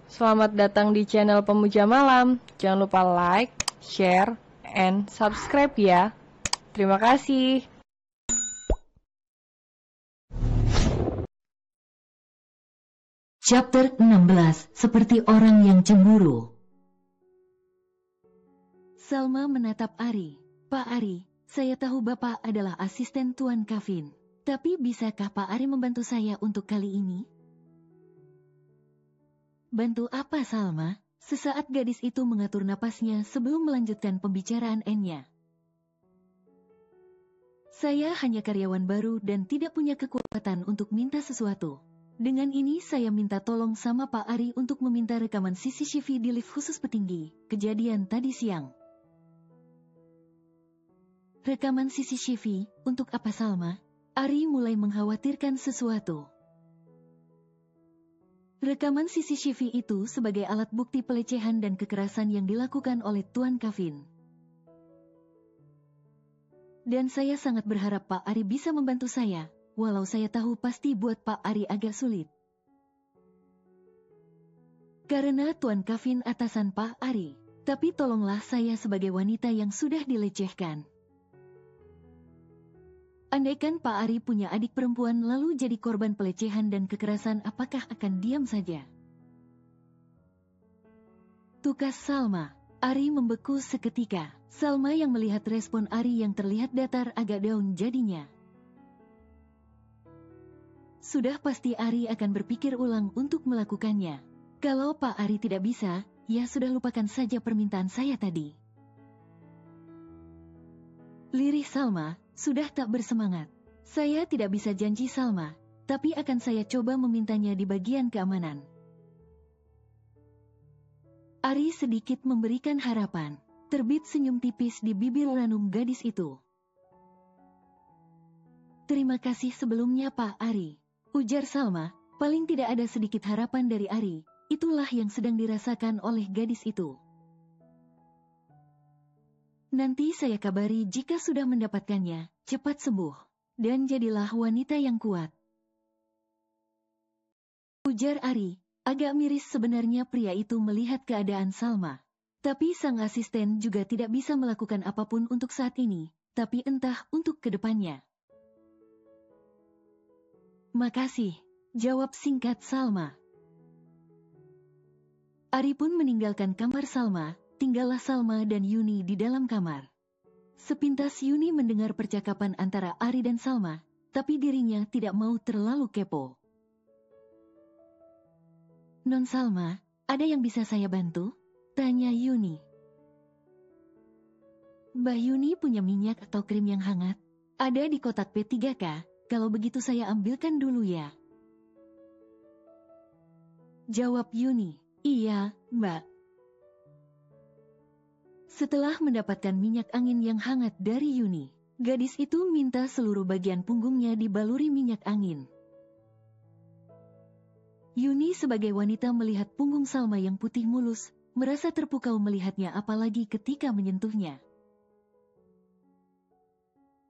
Selamat datang di channel Pemuja Malam. Jangan lupa like, share, and subscribe ya. Terima kasih. Chapter 16, Seperti Orang yang Cemburu. Salma menatap Ari. Pak Ari, saya tahu Bapak adalah asisten Tuan Kevin. Tapi bisakah Pak Ari membantu saya untuk kali ini? Bantu apa Salma? Sesaat gadis itu mengatur napasnya sebelum melanjutkan pembicaraan N-nya. Saya hanya karyawan baru dan tidak punya kekuatan untuk minta sesuatu. Dengan ini saya minta tolong sama Pak Ari untuk meminta rekaman CCTV di lift khusus petinggi, kejadian tadi siang. Rekaman CCTV, untuk apa Salma? Ari mulai mengkhawatirkan sesuatu. Rekaman CCTV itu sebagai alat bukti pelecehan dan kekerasan yang dilakukan oleh Tuan Kevin. Dan saya sangat berharap Pak Ari bisa membantu saya, walau saya tahu pasti buat Pak Ari agak sulit. Karena Tuan Kevin atasan Pak Ari, tapi tolonglah saya sebagai wanita yang sudah dilecehkan. Andaikan Pak Ari punya adik perempuan lalu jadi korban pelecehan dan kekerasan, apakah akan diam saja? Tukas Salma. Ari membeku seketika. Salma yang melihat respon Ari yang terlihat datar agak down jadinya. Sudah pasti Ari akan berpikir ulang untuk melakukannya. Kalau Pak Ari tidak bisa, ya sudah lupakan saja permintaan saya tadi. Lirih Salma, sudah tak bersemangat. Saya tidak bisa janji Salma, tapi akan saya coba memintanya di bagian keamanan. Ari sedikit memberikan harapan. Terbit senyum tipis di bibir ranum gadis itu. Terima kasih sebelumnya Pak Ari, ujar Salma. Paling tidak ada sedikit harapan dari Ari. Itulah yang sedang dirasakan oleh gadis itu. Nanti saya kabari jika sudah mendapatkannya. Cepat sembuh dan jadilah wanita yang kuat, ujar Ari. Agak miris sebenarnya pria itu melihat keadaan Salma. Tapi sang asisten juga tidak bisa melakukan apapun untuk saat ini, tapi entah untuk kedepannya. Makasih, jawab singkat Salma. Ari pun meninggalkan kamar Salma, tinggallah Salma dan Yuni di dalam kamar. Sepintas Yuni mendengar percakapan antara Ari dan Salma, tapi dirinya tidak mau terlalu kepo. Non Salma, ada yang bisa saya bantu? Tanya Yuni. Mbak Yuni punya minyak atau krim yang hangat? Ada di kotak P3K, kalau begitu saya ambilkan dulu ya. Jawab Yuni. Iya, Mbak. Setelah mendapatkan minyak angin yang hangat dari Yuni, gadis itu minta seluruh bagian punggungnya dibaluri minyak angin. Yuni sebagai wanita melihat punggung Salma yang putih mulus, merasa terpukau melihatnya apalagi ketika menyentuhnya.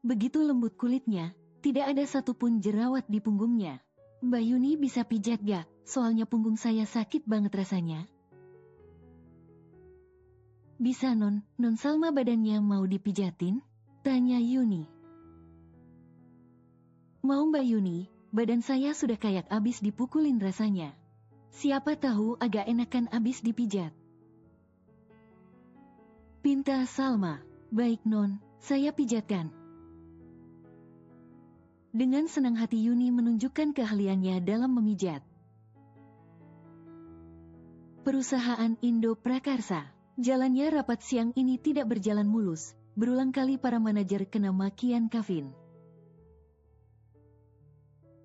Begitu lembut kulitnya, tidak ada satupun jerawat di punggungnya. Mbak Yuni bisa pijat gak? Soalnya punggung saya sakit banget rasanya. Bisa non Salma badannya mau dipijatin? Tanya Yuni. Mau Mbak Yuni, badan saya sudah kayak abis dipukulin rasanya. Siapa tahu agak enakan abis dipijat. Pinta Salma. Baik non, saya pijatkan. Dengan senang hati Yuni menunjukkan keahliannya dalam memijat. Perusahaan Indo Prakarsa. Jalannya rapat siang ini tidak berjalan mulus. Berulang kali para manajer kena makian Kevin.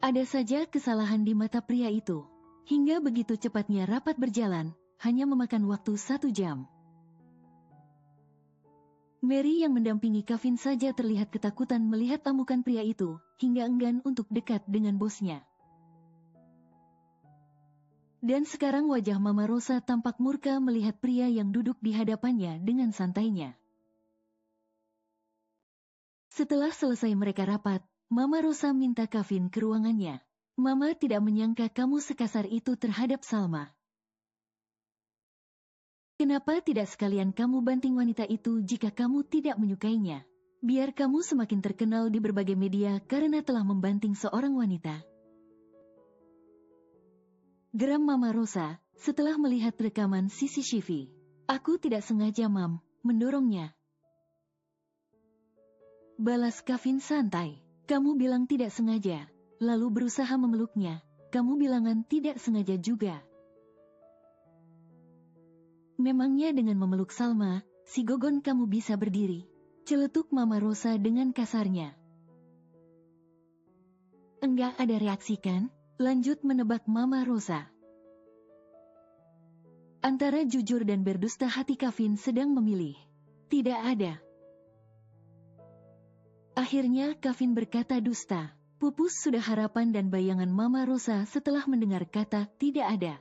Ada saja kesalahan di mata pria itu. Hingga begitu cepatnya rapat berjalan, hanya memakan waktu 1 jam. Mary yang mendampingi Kevin saja terlihat ketakutan melihat amukan pria itu, hingga enggan untuk dekat dengan bosnya. Dan sekarang wajah Mama Rosa tampak murka melihat pria yang duduk di hadapannya dengan santainya. Setelah selesai mereka rapat, Mama Rosa minta Kevin ke ruangannya. Mama tidak menyangka kamu sekasar itu terhadap Salma. Kenapa tidak sekalian kamu banting wanita itu jika kamu tidak menyukainya? Biar kamu semakin terkenal di berbagai media karena telah membanting seorang wanita. Geram Mama Rosa setelah melihat rekaman CCTV. Aku tidak sengaja, Mam, mendorongnya. Balas Kevin santai. Kamu bilang tidak sengaja, lalu berusaha memeluknya. Kamu bilangan tidak sengaja juga. Memangnya dengan memeluk Salma, si Gogon kamu bisa berdiri? Celetuk Mama Rosa dengan kasarnya. Enggak ada reaksi kan? Lanjut menebak Mama Rosa. Antara jujur dan berdusta hati Kevin sedang memilih. Tidak ada. Akhirnya Kevin berkata dusta. Pupus sudah harapan dan bayangan Mama Rosa setelah mendengar kata tidak ada.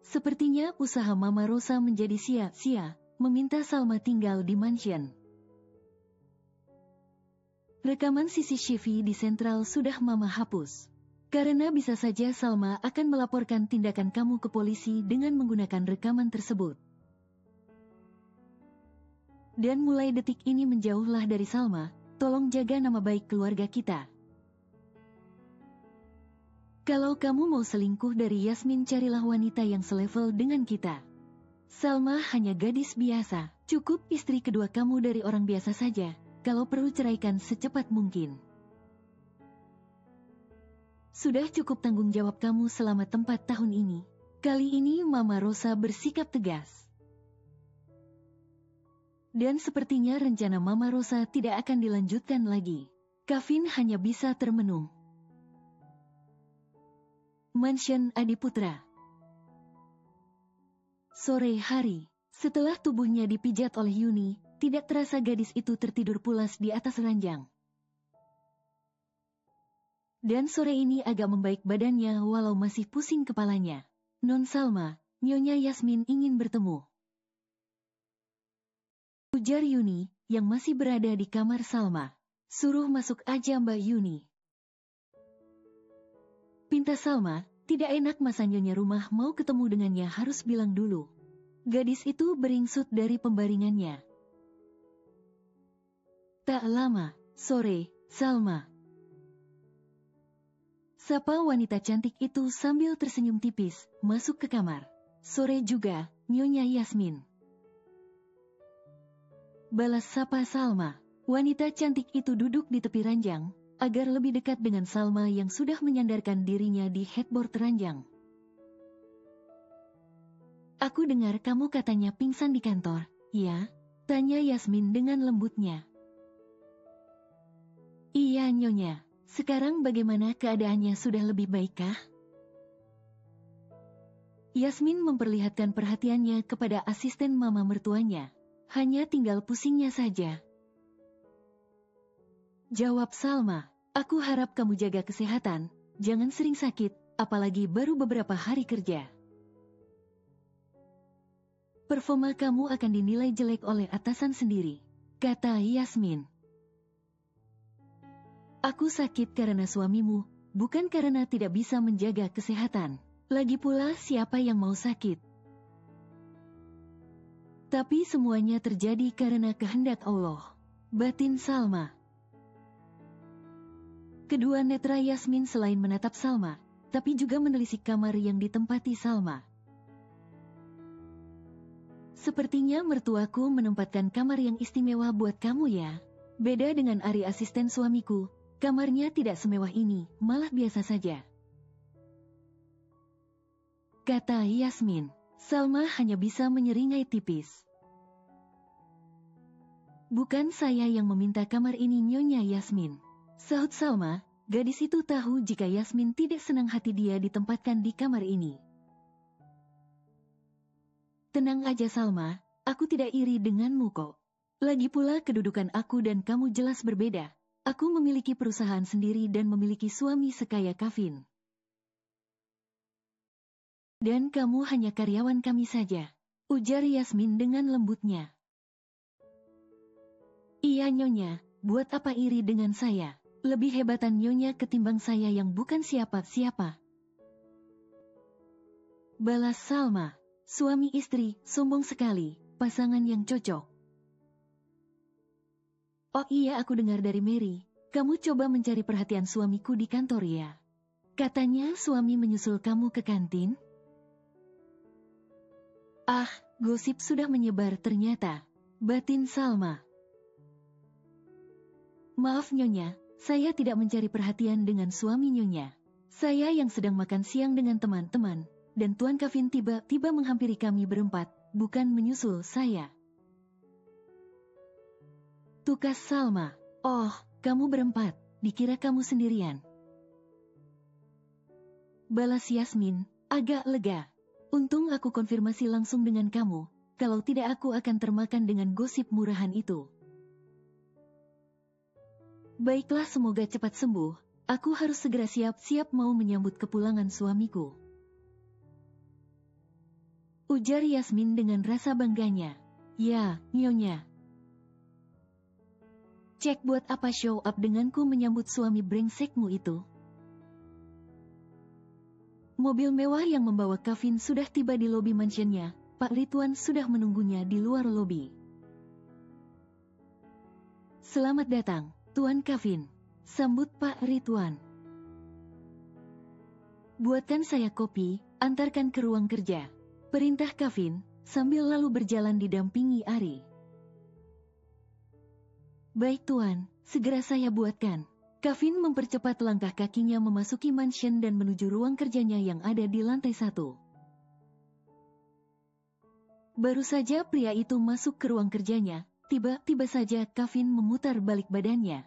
Sepertinya usaha Mama Rosa menjadi sia-sia, meminta Salma tinggal di mansion. Rekaman CCTV di sentral sudah Mama hapus. Karena bisa saja Salma akan melaporkan tindakan kamu ke polisi dengan menggunakan rekaman tersebut. Dan mulai detik ini menjauhlah dari Salma, tolong jaga nama baik keluarga kita. Kalau kamu mau selingkuh dari Yasmin, carilah wanita yang selevel dengan kita. Salma hanya gadis biasa, cukup istri kedua kamu dari orang biasa saja, kalau perlu ceraikan secepat mungkin. Sudah cukup tanggung jawab kamu selama 4 tahun ini. Kali ini Mama Rosa bersikap tegas. Dan sepertinya rencana Mama Rosa tidak akan dilanjutkan lagi. Kevin hanya bisa termenung. Mansion Adiputra. Sore hari, setelah tubuhnya dipijat oleh Yuni, tidak terasa gadis itu tertidur pulas di atas ranjang. Dan sore ini agak membaik badannya walau masih pusing kepalanya. Non Salma, Nyonya Yasmin ingin bertemu. Ujar Yuni, yang masih berada di kamar Salma. Suruh masuk aja Mbak Yuni. Pinta Salma, tidak enak masa Nyonya rumah mau ketemu dengannya harus bilang dulu. Gadis itu beringsut dari pembaringannya. Tak lama, sore, Salma. Sapa wanita cantik itu sambil tersenyum tipis, masuk ke kamar. Sore juga, Nyonya Yasmin. Balas sapa Salma. Wanita cantik itu duduk di tepi ranjang, agar lebih dekat dengan Salma yang sudah menyandarkan dirinya di headboard ranjang. Aku dengar kamu katanya pingsan di kantor, ya? Tanya Yasmin dengan lembutnya. Iya Nyonya. Sekarang bagaimana keadaannya, sudah lebih baikkah? Yasmin memperlihatkan perhatiannya kepada asisten mama mertuanya. Hanya tinggal pusingnya saja. Jawab Salma, aku harap kamu jaga kesehatan, jangan sering sakit, apalagi baru beberapa hari kerja. Performa kamu akan dinilai jelek oleh atasan sendiri, kata Yasmin. Aku sakit karena suamimu, bukan karena tidak bisa menjaga kesehatan. Lagi pula siapa yang mau sakit? Tapi semuanya terjadi karena kehendak Allah. Batin Salma. Kedua netra Yasmin selain menatap Salma, tapi juga menelisik kamar yang ditempati Salma. Sepertinya mertuaku menempatkan kamar yang istimewa buat kamu ya. Beda dengan Ari asisten suamiku. Kamarnya tidak semewah ini, malah biasa saja. Kata Yasmin. Salma hanya bisa menyeringai tipis. Bukan saya yang meminta kamar ini Nyonya Yasmin. Sahut Salma, gadis itu tahu jika Yasmin tidak senang hati dia ditempatkan di kamar ini. Tenang aja Salma, aku tidak iri denganmu kok. Lagi pula kedudukan aku dan kamu jelas berbeda. Aku memiliki perusahaan sendiri dan memiliki suami sekaya Kevin. Dan kamu hanya karyawan kami saja, ujar Yasmin dengan lembutnya. Iya Nyonya, buat apa iri dengan saya? Lebih hebatan Nyonya ketimbang saya yang bukan siapa-siapa. Balas Salma. Suami istri, sombong sekali, pasangan yang cocok. Oh iya, aku dengar dari Mary, kamu coba mencari perhatian suamiku di kantor ya. Katanya suami menyusul kamu ke kantin. Ah, gosip sudah menyebar ternyata. Batin Salma. Maaf Nyonya, saya tidak mencari perhatian dengan suami Nyonya. Saya yang sedang makan siang dengan teman-teman, dan Tuan Kevin tiba-tiba menghampiri kami berempat, bukan menyusul saya. Tukas Salma. Oh, kamu berempat, dikira kamu sendirian. Balas Yasmin, agak lega. Untung aku konfirmasi langsung dengan kamu, kalau tidak aku akan termakan dengan gosip murahan itu. Baiklah, semoga cepat sembuh, aku harus segera siap-siap mau menyambut kepulangan suamiku. Ujar Yasmin dengan rasa bangganya. Ya, Nyonya. Cek buat apa show up denganku menyambut suami brengsekmu itu? Mobil mewah yang membawa Kevin sudah tiba di lobi mansionnya. Pak Ridwan sudah menunggunya di luar lobi. Selamat datang, Tuan Kevin. Sambut Pak Ridwan. Buatkan saya kopi, antarkan ke ruang kerja. Perintah Kevin, sambil lalu berjalan didampingi Ari. Baik Tuan, segera saya buatkan. Kevin mempercepat langkah kakinya memasuki mansion dan menuju ruang kerjanya yang ada di lantai 1. Baru saja pria itu masuk ke ruang kerjanya, tiba-tiba saja Kevin memutar balik badannya.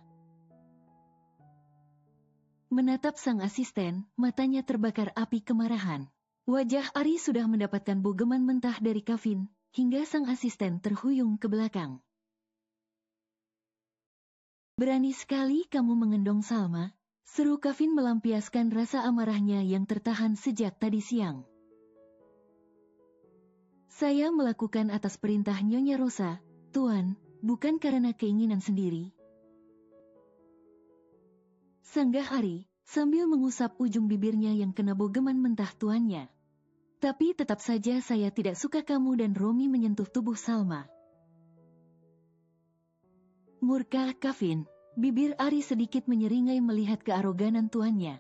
Menatap sang asisten, matanya terbakar api kemarahan. Wajah Ari sudah mendapatkan bogeman mentah dari Kevin, hingga sang asisten terhuyung ke belakang. Berani sekali kamu mengendong Salma, seru Kevin melampiaskan rasa amarahnya yang tertahan sejak tadi siang. Saya melakukan atas perintah Nyonya Rosa, Tuan, bukan karena keinginan sendiri. Sanggah Ari, sambil mengusap ujung bibirnya yang kena bogeman mentah tuannya. Tapi tetap saja saya tidak suka kamu dan Romi menyentuh tubuh Salma. Murka Kevin, bibir Ari sedikit menyeringai melihat kearoganan tuannya.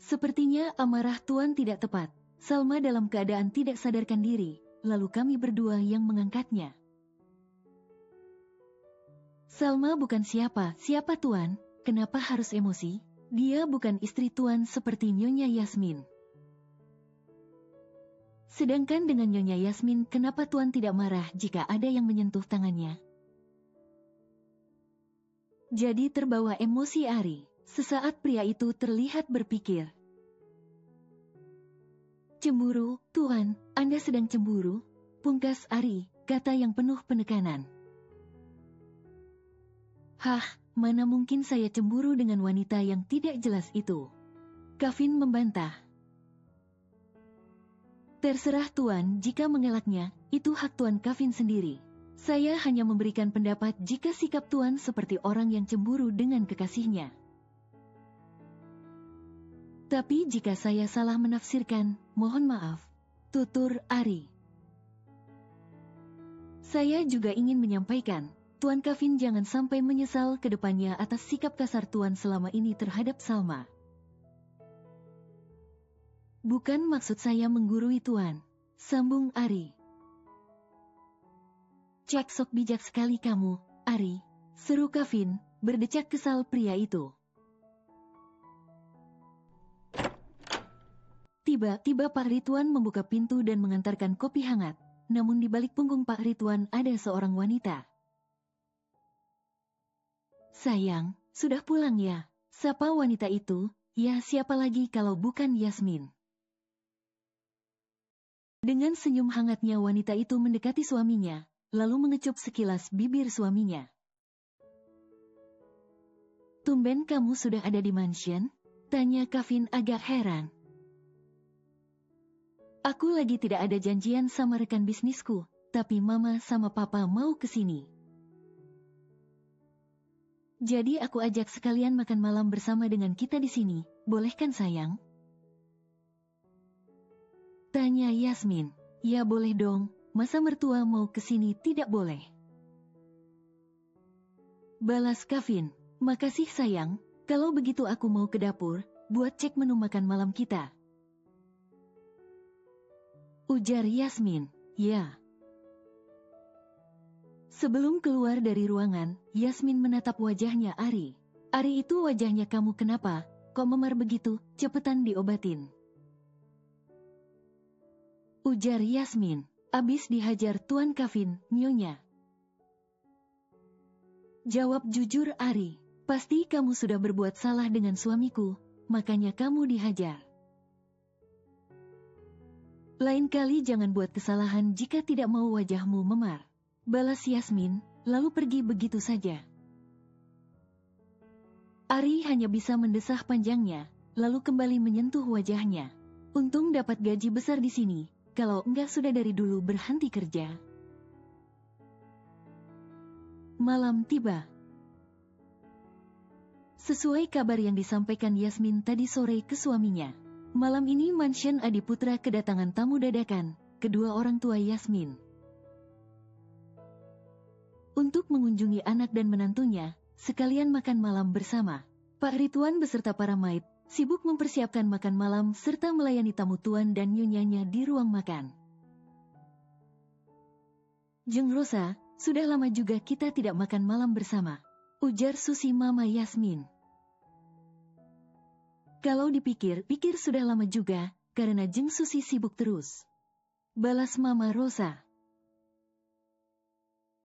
Sepertinya amarah tuan tidak tepat. Salma dalam keadaan tidak sadarkan diri, lalu kami berdua yang mengangkatnya. Salma bukan siapa tuan, kenapa harus emosi? Dia bukan istri tuan seperti Nyonya Yasmin. Sedangkan dengan Nyonya Yasmin, kenapa tuan tidak marah jika ada yang menyentuh tangannya? Jadi terbawa emosi Ari, sesaat pria itu terlihat berpikir. Cemburu, Tuan, Anda sedang cemburu? Pungkas Ari, kata yang penuh penekanan. Hah, mana mungkin saya cemburu dengan wanita yang tidak jelas itu? Kevin membantah. Terserah Tuan jika mengelaknya, itu hak Tuan Kevin sendiri. Saya hanya memberikan pendapat jika sikap Tuan seperti orang yang cemburu dengan kekasihnya. Tapi jika saya salah menafsirkan, mohon maaf. Tutur Ari. Saya juga ingin menyampaikan, Tuan Kevin jangan sampai menyesal ke depannya atas sikap kasar Tuan selama ini terhadap Salma. Bukan maksud saya menggurui Tuan, sambung Ari. Cek sok bijak sekali kamu, Ari, seru Kevin, berdecak kesal pria itu. Tiba-tiba Pak Ridwan membuka pintu dan mengantarkan kopi hangat, namun di balik punggung Pak Ridwan ada seorang wanita. Sayang, sudah pulang ya? Sapa wanita itu, ya siapa lagi kalau bukan Yasmin. Dengan senyum hangatnya wanita itu mendekati suaminya, lalu mengecup sekilas bibir suaminya. Tumben kamu sudah ada di mansion? Tanya Kevin agak heran. Aku lagi tidak ada janjian sama rekan bisnisku, tapi mama sama papa mau ke sini. Jadi aku ajak sekalian makan malam bersama dengan kita di sini, boleh kan sayang? Tanya Yasmin. Ya boleh dong, masa mertua mau kesini tidak boleh? Balas Kevin. Makasih sayang, kalau begitu aku mau ke dapur, buat cek menu makan malam kita. Ujar Yasmin. Ya. Sebelum keluar dari ruangan, Yasmin menatap wajahnya Ari. Ari itu wajahnya kamu kenapa? Kok memar begitu? Cepetan diobatin. Ujar Yasmin. Abis dihajar Tuan Kevin, Nyonya. Jawab jujur Ari. Pasti kamu sudah berbuat salah dengan suamiku, makanya kamu dihajar. Lain kali jangan buat kesalahan jika tidak mau wajahmu memar. Balas Yasmin, lalu pergi begitu saja. Ari hanya bisa mendesah panjangnya, lalu kembali menyentuh wajahnya. Untung dapat gaji besar di sini, kalau enggak sudah dari dulu berhenti kerja. Malam tiba. Sesuai kabar yang disampaikan Yasmin tadi sore ke suaminya. Malam ini Mansion Adiputra kedatangan tamu dadakan, kedua orang tua Yasmin. Untuk mengunjungi anak dan menantunya, sekalian makan malam bersama. Pak Ridwan beserta para maid, sibuk mempersiapkan makan malam serta melayani tamu tuan dan nyonyanya di ruang makan. Jeng Rosa, sudah lama juga kita tidak makan malam bersama. Ujar Susi Mama Yasmin. Kalau dipikir-pikir sudah lama juga, karena Jeng Susi sibuk terus. Balas Mama Rosa.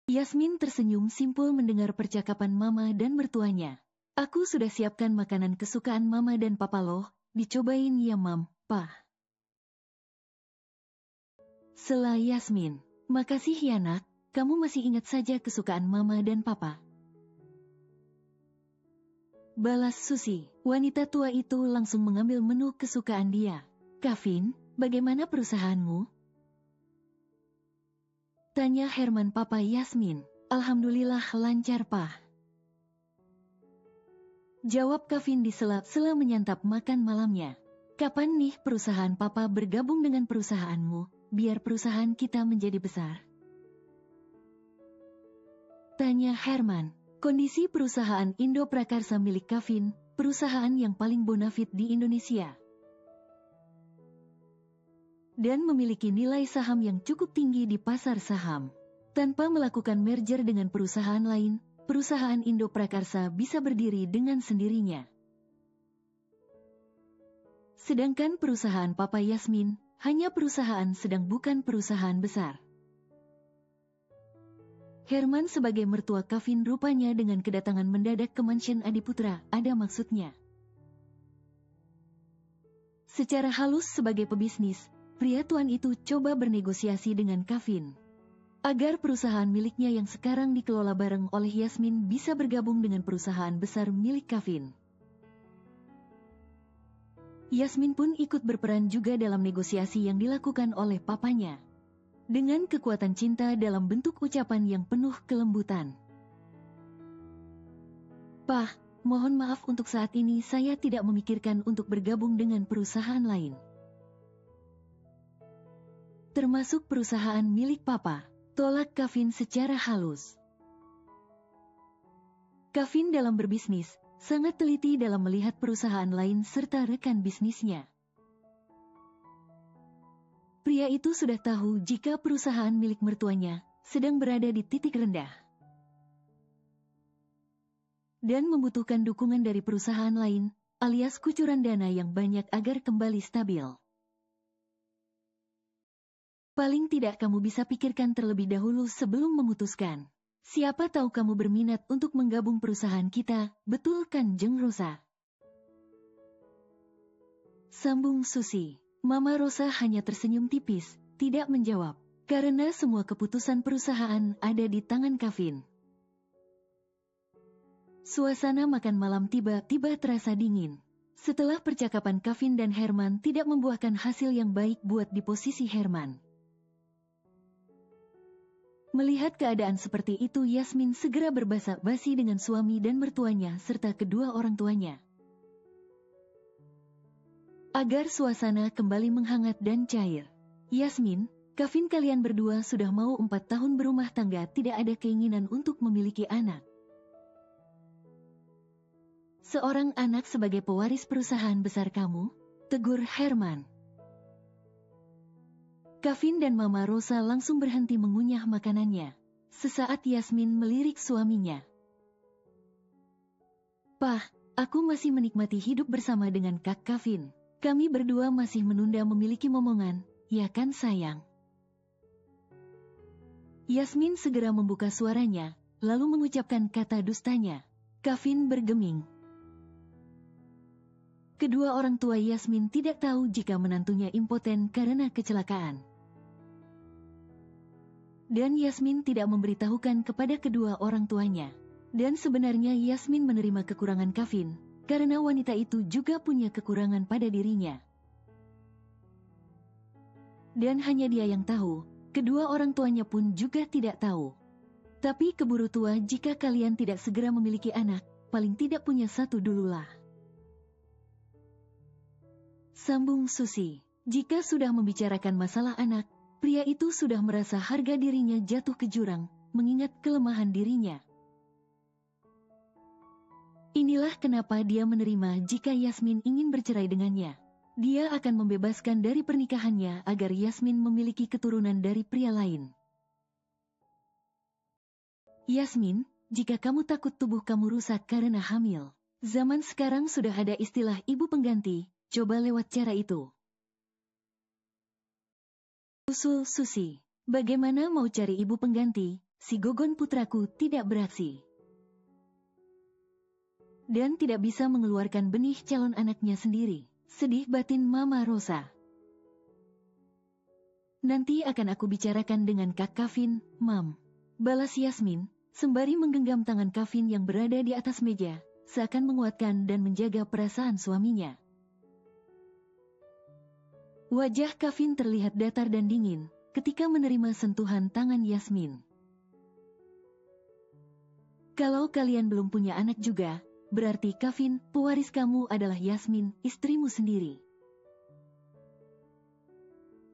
Yasmin tersenyum simpul mendengar percakapan Mama dan mertuanya. Aku sudah siapkan makanan kesukaan Mama dan Papa loh, dicobain ya Mam, Pa. Sela Yasmin. Makasih ya nak, kamu masih ingat saja kesukaan Mama dan Papa. Balas Susi. Wanita tua itu langsung mengambil menu kesukaan dia. Kevin, bagaimana perusahaanmu? Tanya Herman Papa Yasmin. Alhamdulillah lancar Pa. Jawab Kevin di sela-sela menyantap makan malamnya. Kapan nih perusahaan Papa bergabung dengan perusahaanmu, biar perusahaan kita menjadi besar? Tanya Herman. Kondisi perusahaan Indo Prakarsa milik Kevin, perusahaan yang paling bonafit di Indonesia. Dan memiliki nilai saham yang cukup tinggi di pasar saham. Tanpa melakukan merger dengan perusahaan lain, perusahaan Indo Prakarsa bisa berdiri dengan sendirinya. Sedangkan perusahaan Papa Yasmin, hanya perusahaan sedang bukan perusahaan besar. Herman sebagai mertua Kevin rupanya dengan kedatangan mendadak ke Mansion Adiputra, ada maksudnya. Secara halus sebagai pebisnis, pria tuan itu coba bernegosiasi dengan Kevin. Agar perusahaan miliknya yang sekarang dikelola bareng oleh Yasmin bisa bergabung dengan perusahaan besar milik Kevin. Yasmin pun ikut berperan juga dalam negosiasi yang dilakukan oleh papanya. Dengan kekuatan cinta dalam bentuk ucapan yang penuh kelembutan. Pak, mohon maaf untuk saat ini saya tidak memikirkan untuk bergabung dengan perusahaan lain. Termasuk perusahaan milik Papa, tolak Kevin secara halus. Kevin dalam berbisnis, sangat teliti dalam melihat perusahaan lain serta rekan bisnisnya. Pria itu sudah tahu jika perusahaan milik mertuanya sedang berada di titik rendah. Dan membutuhkan dukungan dari perusahaan lain, alias kucuran dana yang banyak agar kembali stabil. Paling tidak kamu bisa pikirkan terlebih dahulu sebelum memutuskan. Siapa tahu kamu berminat untuk menggabung perusahaan kita, betul kan Jeng Rosa? Sambung Susi. Mama Rosa hanya tersenyum tipis, tidak menjawab. Karena semua keputusan perusahaan ada di tangan Kevin. Suasana makan malam tiba-tiba terasa dingin. Setelah percakapan Kevin dan Herman tidak membuahkan hasil yang baik buat di posisi Herman. Melihat keadaan seperti itu, Yasmin segera berbasa-basi dengan suami dan mertuanya serta kedua orang tuanya. Agar suasana kembali menghangat dan cair. Yasmin, Kevin, kalian berdua sudah mau 4 tahun berumah tangga, tidak ada keinginan untuk memiliki anak. Seorang anak sebagai pewaris perusahaan besar kamu, tegur Herman. Kevin dan Mama Rosa langsung berhenti mengunyah makanannya. Sesaat Yasmin melirik suaminya. "Pak, aku masih menikmati hidup bersama dengan Kak Kevin. Kami berdua masih menunda memiliki momongan, ya kan sayang?" Yasmin segera membuka suaranya, lalu mengucapkan kata dustanya. Kevin bergeming. Kedua orang tua Yasmin tidak tahu jika menantunya impoten karena kecelakaan. Dan Yasmin tidak memberitahukan kepada kedua orang tuanya. Dan sebenarnya Yasmin menerima kekurangan Kevin, karena wanita itu juga punya kekurangan pada dirinya. Dan hanya dia yang tahu, kedua orang tuanya pun juga tidak tahu. Tapi keburu tua jika kalian tidak segera memiliki anak, paling tidak punya satu dululah. Sambung Susi. Jika sudah membicarakan masalah anak, pria itu sudah merasa harga dirinya jatuh ke jurang, mengingat kelemahan dirinya. Inilah kenapa dia menerima jika Yasmin ingin bercerai dengannya. Dia akan membebaskan dari pernikahannya agar Yasmin memiliki keturunan dari pria lain. Yasmin, jika kamu takut tubuh kamu rusak karena hamil, zaman sekarang sudah ada istilah ibu pengganti, coba lewat cara itu. Usul Susi. Bagaimana mau cari ibu pengganti, si Gogon putraku tidak beraksi. Dan tidak bisa mengeluarkan benih calon anaknya sendiri. Sedih batin Mama Rosa. Nanti akan aku bicarakan dengan Kak Kevin, Mam. Balas Yasmin, sembari menggenggam tangan Kevin yang berada di atas meja, seakan menguatkan dan menjaga perasaan suaminya. Wajah Kevin terlihat datar dan dingin ketika menerima sentuhan tangan Yasmin. Kalau kalian belum punya anak juga, berarti Kevin, pewaris kamu adalah Yasmin, istrimu sendiri.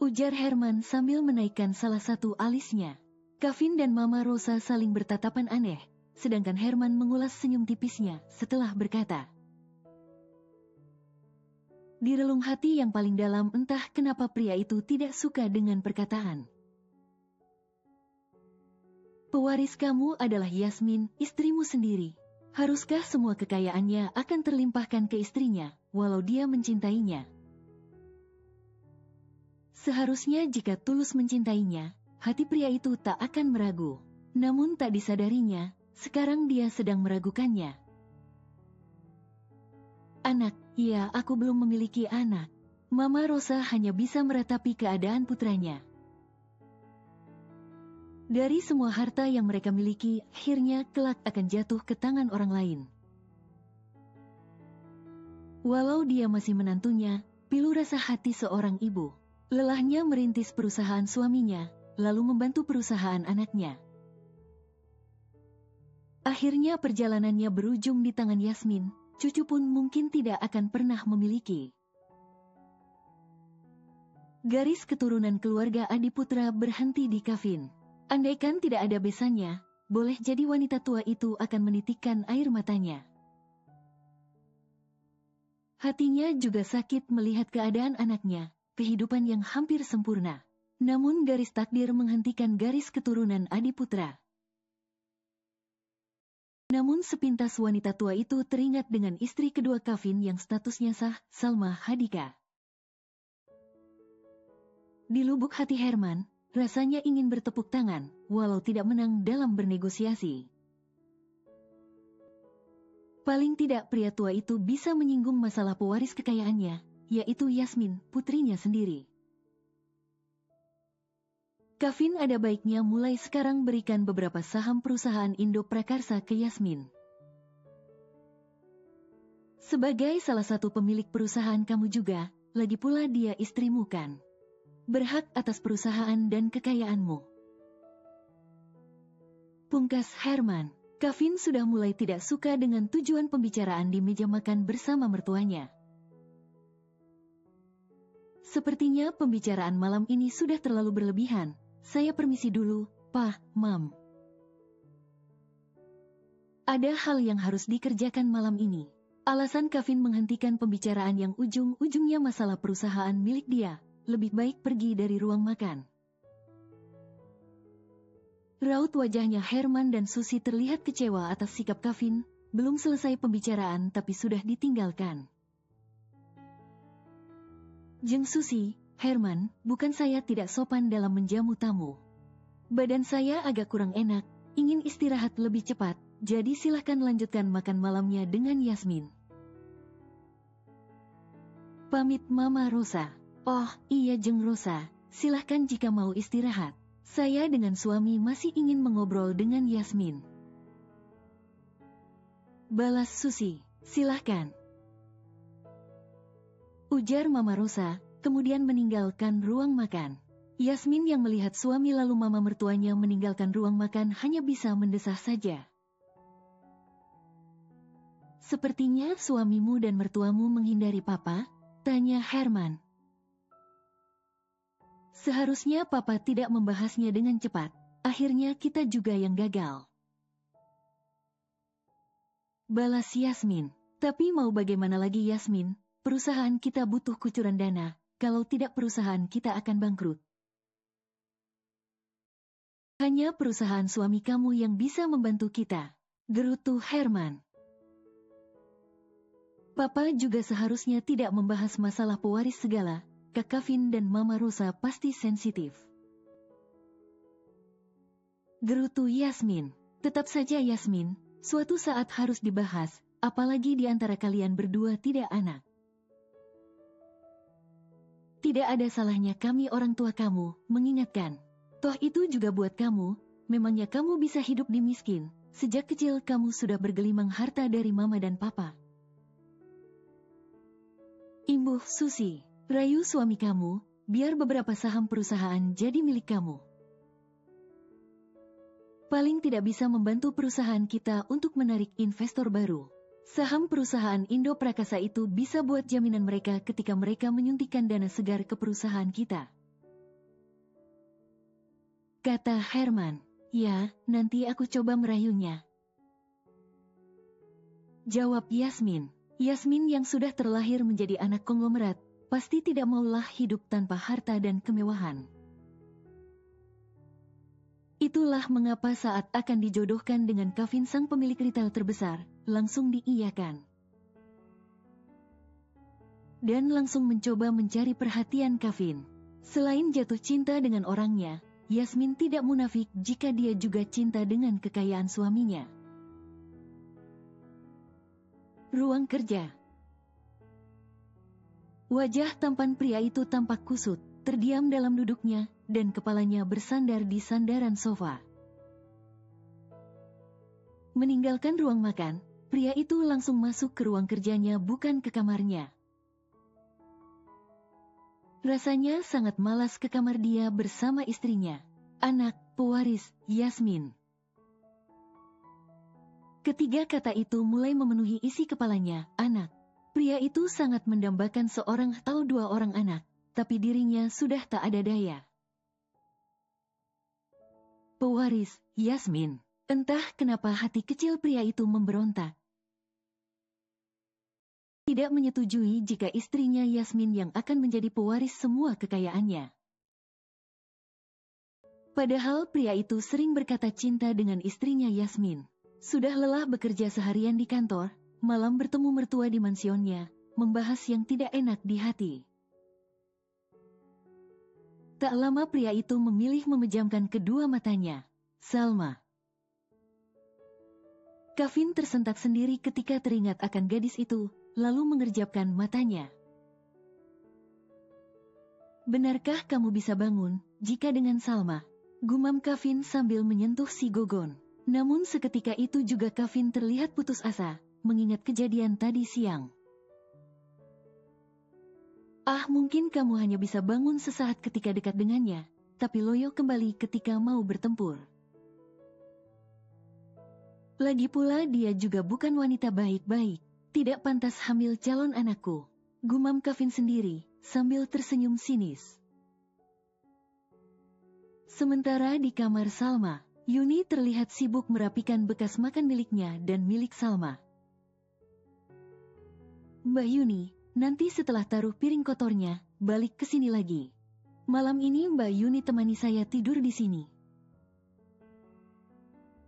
Ujar Herman sambil menaikkan salah satu alisnya. Kevin dan Mama Rosa saling bertatapan aneh, sedangkan Herman mengulas senyum tipisnya setelah berkata. Di relung hati yang paling dalam entah kenapa pria itu tidak suka dengan perkataan. Pewaris kamu adalah Yasmin, istrimu sendiri. Haruskah semua kekayaannya akan terlimpahkan ke istrinya, walau dia mencintainya? Seharusnya jika tulus mencintainya, hati pria itu tak akan meragu. Namun tak disadarinya, sekarang dia sedang meragukannya. Anak, ya aku belum memiliki anak. Mama Rosa hanya bisa meratapi keadaan putranya. Dari semua harta yang mereka miliki, akhirnya kelak akan jatuh ke tangan orang lain. Walau dia masih menantunya, pilu rasa hati seorang ibu. Lelahnya merintis perusahaan suaminya, lalu membantu perusahaan anaknya. Akhirnya perjalanannya berujung di tangan Yasmin, cucu pun mungkin tidak akan pernah memiliki. Garis keturunan keluarga Adiputra berhenti di Kevin. Andaikan tidak ada besannya, boleh jadi wanita tua itu akan menitikkan air matanya. Hatinya juga sakit melihat keadaan anaknya, kehidupan yang hampir sempurna. Namun garis takdir menghentikan garis keturunan Adiputra. Namun sepintas wanita tua itu teringat dengan istri kedua Kevin yang statusnya sah, Salma Hadika. Di lubuk hati Herman, rasanya ingin bertepuk tangan, walau tidak menang dalam bernegosiasi. Paling tidak pria tua itu bisa menyinggung masalah pewaris kekayaannya, yaitu Yasmin, putrinya sendiri. Kevin ada baiknya mulai sekarang berikan beberapa saham perusahaan Indo Prakarsa ke Yasmin. Sebagai salah satu pemilik perusahaan kamu juga, lagi pula dia istrimu kan. Berhak atas perusahaan dan kekayaanmu. Pungkas Herman, Kevin sudah mulai tidak suka dengan tujuan pembicaraan di meja makan bersama mertuanya. Sepertinya pembicaraan malam ini sudah terlalu berlebihan. Saya permisi dulu, Pak, Mam. Ada hal yang harus dikerjakan malam ini. Alasan Kevin menghentikan pembicaraan yang ujung-ujungnya masalah perusahaan milik dia. Lebih baik pergi dari ruang makan. Raut wajahnya Herman dan Susi terlihat kecewa atas sikap Kevin. Belum selesai pembicaraan tapi sudah ditinggalkan. Jeng Susi, Herman, bukan saya tidak sopan dalam menjamu tamu. Badan saya agak kurang enak, ingin istirahat lebih cepat, jadi silahkan lanjutkan makan malamnya dengan Yasmin. Pamit Mama Rosa. Oh, iya Jeng Rosa, silahkan jika mau istirahat. Saya dengan suami masih ingin mengobrol dengan Yasmin. Balas Susi, silahkan. Ujar Mama Rosa, kemudian meninggalkan ruang makan. Yasmin yang melihat suami lalu mama mertuanya meninggalkan ruang makan hanya bisa mendesah saja. Sepertinya suamimu dan mertuamu menghindari Papa? Tanya Herman. Seharusnya Papa tidak membahasnya dengan cepat. Akhirnya kita juga yang gagal. Balas Yasmin. Tapi mau bagaimana lagi Yasmin? Perusahaan kita butuh kucuran dana, kalau tidak perusahaan kita akan bangkrut. Hanya perusahaan suami kamu yang bisa membantu kita, gerutu Herman. Papa juga seharusnya tidak membahas masalah pewaris segala, Kak Kevin dan Mama Rosa pasti sensitif. Gerutu Yasmin, tetap saja Yasmin, suatu saat harus dibahas, apalagi di antara kalian berdua tidak anak. Tidak ada salahnya kami orang tua kamu, mengingatkan. Toh itu juga buat kamu, memangnya kamu bisa hidup di miskin, sejak kecil kamu sudah bergelimang harta dari mama dan papa. Imbuh Susi, rayu suami kamu, biar beberapa saham perusahaan jadi milik kamu. Paling tidak bisa membantu perusahaan kita untuk menarik investor baru. Saham perusahaan Indo Prakasa itu bisa buat jaminan mereka ketika mereka menyuntikkan dana segar ke perusahaan kita. Kata Herman, ya, nanti aku coba merayunya. Jawab Yasmin. Yasmin yang sudah terlahir menjadi anak konglomerat, pasti tidak maulah hidup tanpa harta dan kemewahan. Itulah mengapa saat akan dijodohkan dengan Kevin sang pemilik retail terbesar, langsung diiyakan. Dan langsung mencoba mencari perhatian Kevin. Selain jatuh cinta dengan orangnya, Yasmin tidak munafik jika dia juga cinta dengan kekayaan suaminya. Ruang kerja. Wajah tampan pria itu tampak kusut, terdiam dalam duduknya, dan kepalanya bersandar di sandaran sofa. Meninggalkan ruang makan, pria itu langsung masuk ke ruang kerjanya bukan ke kamarnya. Rasanya sangat malas ke kamar dia bersama istrinya, anak, pewaris, Yasmin. Ketiga kata itu mulai memenuhi isi kepalanya, anak. Pria itu sangat mendambakan seorang atau dua orang anak, tapi dirinya sudah tak ada daya. Pewaris, Yasmin. Entah kenapa hati kecil pria itu memberontak. Tidak menyetujui jika istrinya Yasmin yang akan menjadi pewaris semua kekayaannya. Padahal pria itu sering berkata cinta dengan istrinya Yasmin. Sudah lelah bekerja seharian di kantor, malam bertemu mertua di mansionnya, membahas yang tidak enak di hati. Tak lama pria itu memilih memejamkan kedua matanya. Salma. Kevin tersentak sendiri ketika teringat akan gadis itu, lalu mengerjapkan matanya. Benarkah kamu bisa bangun, jika dengan Salma? Gumam Kevin sambil menyentuh si Gogon. Namun seketika itu juga Kevin terlihat putus asa, mengingat kejadian tadi siang. Mungkin kamu hanya bisa bangun sesaat ketika dekat dengannya, tapi loyo kembali ketika mau bertempur. Lagi pula dia juga bukan wanita baik-baik, tidak pantas hamil calon anakku. Gumam Kevin sendiri, sambil tersenyum sinis. Sementara di kamar Salma, Yuni terlihat sibuk merapikan bekas makan miliknya dan milik Salma. Mbak Yuni, nanti setelah taruh piring kotornya, balik ke sini lagi. Malam ini Mbak Yuni temani saya tidur di sini.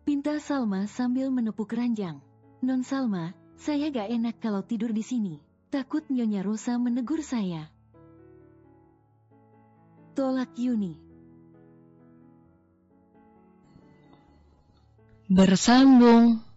Pinta Salma sambil menepuk ranjang. Non Salma, saya gak enak kalau tidur di sini. Takut Nyonya Rosa menegur saya. Tolak Yuni. Bersambung.